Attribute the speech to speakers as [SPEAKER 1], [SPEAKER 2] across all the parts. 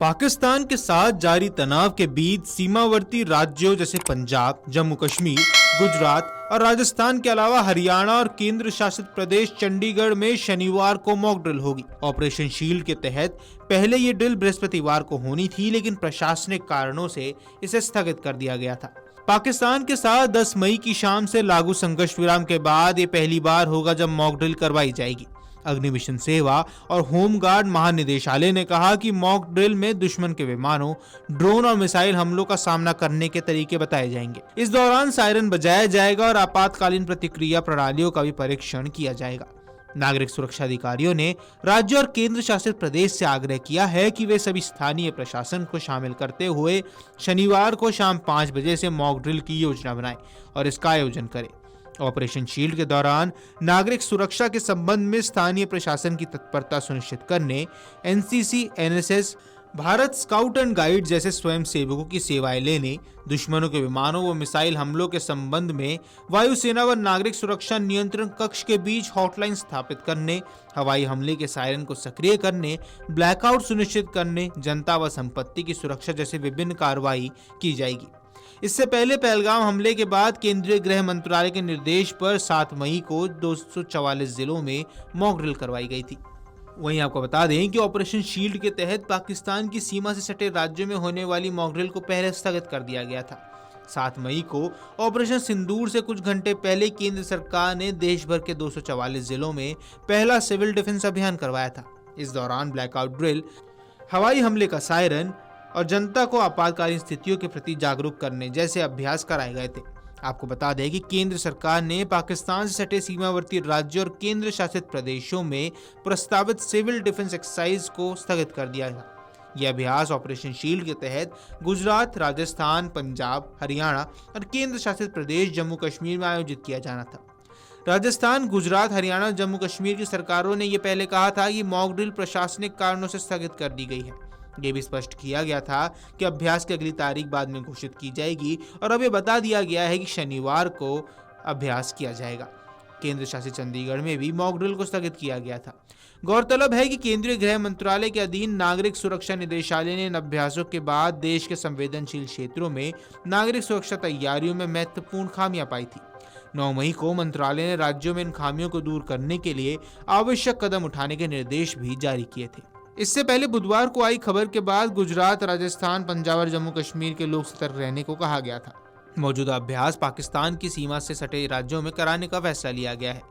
[SPEAKER 1] पाकिस्तान के साथ जारी तनाव के बीच सीमावर्ती राज्यों जैसे पंजाब, जम्मू कश्मीर, गुजरात और राजस्थान के अलावा हरियाणा और केंद्र शासित प्रदेश चंडीगढ़ में शनिवार को मॉक ड्रिल होगी। ऑपरेशन शील्ड के तहत पहले ये ड्रिल बृहस्पतिवार को होनी थी, लेकिन प्रशासनिक कारणों से इसे स्थगित कर दिया गया था। पाकिस्तान के साथ 10 मई की शाम से लागू संघर्ष विराम के बाद ये पहली बार होगा जब मॉक ड्रिल करवाई जाएगी। अग्निमिशन सेवा और होमगार्ड महानिदेशालय ने कहा कि मॉक ड्रिल में दुश्मन के विमानों, ड्रोन और मिसाइल हमलों का सामना करने के तरीके बताए जाएंगे। इस दौरान सायरन बजाया जाएगा और आपातकालीन प्रतिक्रिया प्रणालियों का भी परीक्षण किया जाएगा। नागरिक सुरक्षा अधिकारियों ने राज्य और केंद्र शासित प्रदेश से आग्रह किया है कि वे सभी स्थानीय प्रशासन को शामिल करते हुए शनिवार को शाम 5 बजे से मॉक ड्रिल की योजना बनाएं और इसका आयोजन करें। ऑपरेशन शील्ड के दौरान नागरिक सुरक्षा के संबंध में स्थानीय प्रशासन की तत्परता सुनिश्चित करने NCC, NSS, Bharat scout and guide जैसे स्वयंसेवकों की सेवाएं लेने, दुश्मनों के विमानों व मिसाइल हमलों के संबंध में वायुसेना व नागरिक सुरक्षा नियंत्रण कक्ष के बीच हॉटलाइन स्थापित करने, हवाई हमले के सायरन को सक्रिय करने, ब्लैकआउट सुनिश्चित करने, जनता व संपत्ति की सुरक्षा जैसे विभिन्न कार्रवाई की जाएगी। इससे पहले पहलगाम हमले के बाद केंद्रीय गृह मंत्रालय के निर्देश पर 7 मई को 244 जिलों में मॉक ड्रिल करवाई गई थी। वहीं आपको बता दें कि ऑपरेशन शील्ड के तहत पाकिस्तान की सीमा से सटे राज्यों में होने वाली मॉक ड्रिल को पहले स्थगित कर दिया गया था। 7 मई को ऑपरेशन सिंदूर से कुछ घंटे पहले केंद्र सरकार ने देश भर के 244 जिलों में पहला सिविल डिफेंस अभियान करवाया था। इस दौरान ब्लैकआउट ड्रिल, हवाई हमले का सायरन और जनता को आपातकालीन स्थितियों के प्रति जागरूक करने जैसे अभ्यास कराए गए थे। आपको बता दें कि केंद्र सरकार ने पाकिस्तान से सटे सीमावर्ती राज्यों और केंद्र शासित प्रदेशों में प्रस्तावित सिविल डिफेंस एक्सरसाइज को स्थगित कर दिया था। यह अभ्यास ऑपरेशन शील्ड के तहत गुजरात, राजस्थान, पंजाब, हरियाणा और केंद्र शासित प्रदेश जम्मू कश्मीर में आयोजित किया जाना था। राजस्थान, गुजरात, हरियाणा, जम्मू कश्मीर की सरकारों ने यह पहले कहा था कि मॉक ड्रिल प्रशासनिक कारणों से स्थगित कर दी गई है। ये भी स्पष्ट किया गया था कि अभ्यास की अगली तारीख बाद में घोषित की जाएगी और अब ये बता दिया गया है कि शनिवार को अभ्यास किया जाएगा। केंद्र शासित चंडीगढ़ में भी मॉक ड्रिल को स्थगित किया गया था। गौरतलब है कि केंद्रीय गृह मंत्रालय के अधीन नागरिक सुरक्षा निदेशालय ने इन अभ्यासों के बाद देश के संवेदनशील क्षेत्रों में नागरिक सुरक्षा तैयारियों में महत्वपूर्ण खामियां पाई थी। 9 मई को मंत्रालय ने राज्यों में इन खामियों को दूर करने के लिए आवश्यक कदम उठाने के निर्देश भी जारी किए थे। इससे पहले बुधवार को आई खबर के बाद गुजरात, राजस्थान, पंजाब और जम्मू कश्मीर के लोग सतर्क रहने को कहा गया था। मौजूदा अभ्यास पाकिस्तान की सीमा से सटे राज्यों में कराने का फैसला लिया गया है।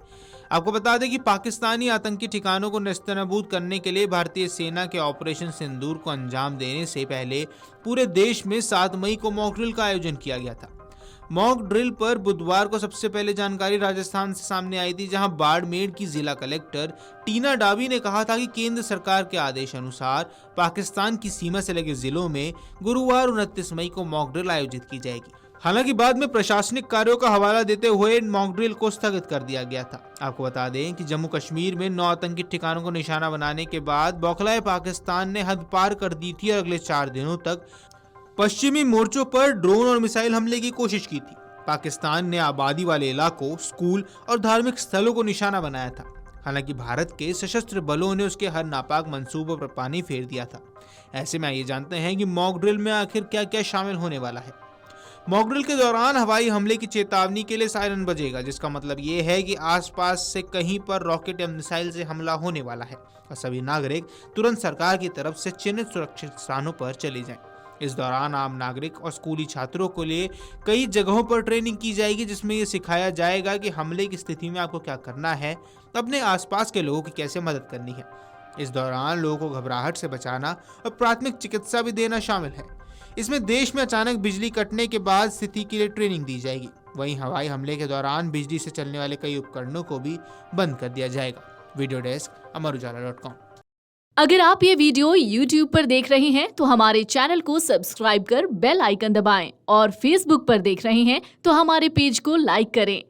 [SPEAKER 1] आपको बता दें कि पाकिस्तानी आतंकी ठिकानों को नेस्तनाबूद करने के लिए भारतीय सेना के ऑपरेशन सिंदूर को अंजाम देने से पहले पूरे देश में 7 मई को मॉक ड्रिल का आयोजन किया गया था। मॉक ड्रिल पर बुधवार को सबसे पहले जानकारी राजस्थान से सामने आई थी, जहां बाड़मेर की जिला कलेक्टर टीना डाबी ने कहा था कि केंद्र सरकार के आदेश अनुसार पाकिस्तान की सीमा से लगे जिलों में गुरुवार 29 मई को मॉक ड्रिल आयोजित की जाएगी। हालांकि बाद में प्रशासनिक कार्यों का हवाला देते हुए मॉक ड्रिल को स्थगित कर दिया गया था। आपको बता दें कि जम्मू कश्मीर में 9 आतंकी ठिकानों को निशाना बनाने के बाद बौखलाए पाकिस्तान ने हद पार कर दी थी और अगले 4 दिनों तक पश्चिमी मोर्चों पर ड्रोन और मिसाइल हमले की कोशिश की थी। पाकिस्तान ने आबादी वाले इलाकों, स्कूल और धार्मिक स्थलों को निशाना बनाया था। हालांकि भारत के सशस्त्र बलों ने उसके हर नापाक मंसूबों पर पानी फेर दिया था। ऐसे में आइए जानते हैं कि मॉक ड्रिल में आखिर क्या क्या शामिल होने वाला है। मॉक ड्रिल के दौरान हवाई हमले की चेतावनी के लिए सायरन बजेगा, जिसका मतलब ये है कि आसपास से कहीं पर रॉकेट या मिसाइल से हमला होने वाला है और सभी नागरिक तुरंत सरकार की तरफ से चिन्हित सुरक्षित स्थानों पर चले जाएं। इस दौरान आम नागरिक और स्कूली छात्रों के लिए कई जगहों पर ट्रेनिंग की जाएगी, जिसमें ये सिखाया जाएगा कि हमले की स्थिति में आपको क्या करना है, अपने आसपास के लोगों की कैसे मदद करनी है। इस दौरान लोगों को घबराहट से बचाना और प्राथमिक चिकित्सा भी देना शामिल है। इसमें देश में अचानक बिजली कटने के बाद स्थिति के लिए ट्रेनिंग दी जाएगी। वहीं हवाई हमले के दौरान बिजली से चलने वाले कई उपकरणों को भी बंद कर दिया जाएगा। Video desk, amarujala.com।
[SPEAKER 2] अगर आप ये वीडियो YouTube पर देख रहे हैं तो हमारे चैनल को सब्सक्राइब कर बेल आइकन दबाएं और Facebook पर देख रहे हैं तो हमारे पेज को लाइक करें।